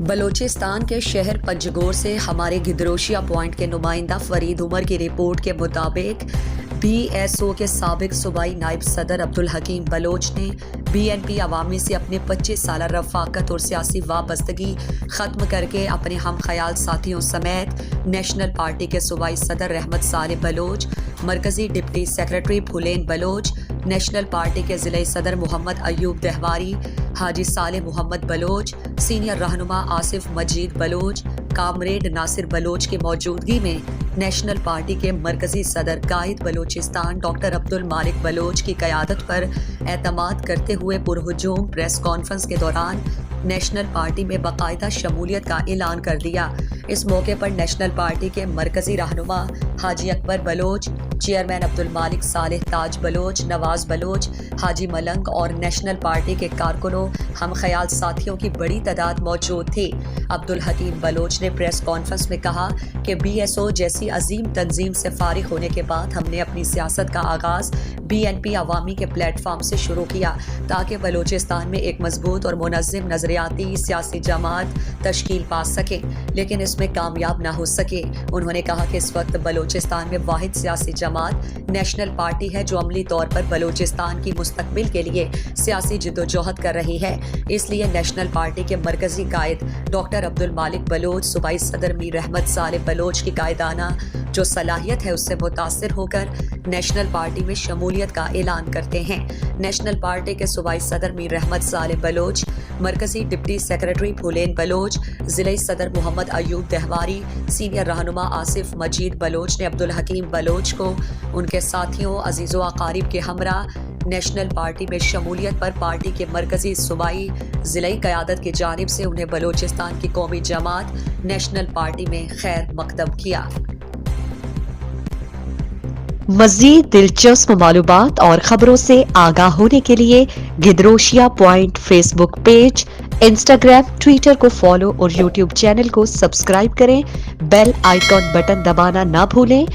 بلوچستان کے شہر پنجگور سے ہمارے گدروشیا پوائنٹ کے نمائندہ فرید عمر کی رپورٹ کے مطابق بی ایس او کے سابق صوبائی نائب صدر عبدالحکیم بلوچ نے بی این پی عوامی سے اپنے 25 سالہ رفاقت اور سیاسی وابستگی ختم کر کے اپنے ہم خیال ساتھیوں سمیت نیشنل پارٹی کے صوبائی صدر رحمت صالح بلوچ، مرکزی ڈپٹی سیکرٹری پھولین بلوچ، نیشنل پارٹی کے ضلعی صدر محمد ایوب دہواری، حاجی صالح محمد بلوچ، سینئر رہنما آصف مجید بلوچ، کامریڈ ناصر بلوچ کی موجودگی میں نیشنل پارٹی کے مرکزی صدر قائد بلوچستان ڈاکٹر عبدالمالک بلوچ کی قیادت پر اعتماد کرتے ہوئے پرہجوم پریس کانفرنس کے دوران نیشنل پارٹی میں باقاعدہ شمولیت کا اعلان کر دیا۔ اس موقع پر نیشنل پارٹی کے مرکزی رہنما حاجی اکبر بلوچ، چیئرمین عبدالمالک صالح تاج بلوچ، نواز بلوچ، حاجی ملنگ اور نیشنل پارٹی کے کارکنوں ہم خیال ساتھیوں کی بڑی تعداد موجود تھی۔ عبدالحکیم بلوچ نے پریس کانفرنس میں کہا کہ بی ایس او جیسی عظیم تنظیم سے فارغ ہونے کے بعد ہم نے اپنی سیاست کا آغاز بی این پی عوامی کے پلیٹ فارم سے شروع کیا تاکہ بلوچستان میں ایک مضبوط اور منظم نظریاتی سیاسی جماعت تشکیل پا سکے، لیکن اس میں کامیاب نہ ہو سکے۔ انہوں نے کہا کہ اس وقت بلوچستان میں واحد سیاسی جماعت نیشنل پارٹی ہے جو عملی طور پر بلوچستان کی مستقبل کے لیے سیاسی جدوجہد کر رہی ہے۔ اس لیے نیشنل پارٹی کے مرکزی قائد ڈاکٹر عبدالمالک بلوچ صوبائی صدر میر رحمت صالح بلوچ کی قائدانہ جو صلاحیت ہے اس سے متاثر ہو کر نیشنل پارٹی میں شمولیت کا اعلان کرتے ہیں۔ نیشنل پارٹی کے صوبائی صدر میر رحمت صالح بلوچ، مرکزی ڈپٹی سیکرٹری پھولین بلوچ، ضلعی صدر محمد ایوب دہواری، سینئر رہنما آصف مجید بلوچ نے عبدالحکیم بلوچ کو ان کے ساتھیوں، عزیز و اقارب کے ہمراہ نیشنل پارٹی میں شمولیت پر پارٹی کے مرکزی صوبائی ضلعی قیادت کی جانب سے انہیں بلوچستان کی قومی جماعت نیشنل پارٹی میں خیر مقدم کیا۔ مزید دلچسپ معلومات اور خبروں سے آگاہ ہونے کے لیے Gedrosia point Facebook page, Instagram, Twitter کو فالو اور یوٹیوب چینل کو سبسکرائب کریں۔ بیل آئیکن بٹن دبانا نہ بھولیں۔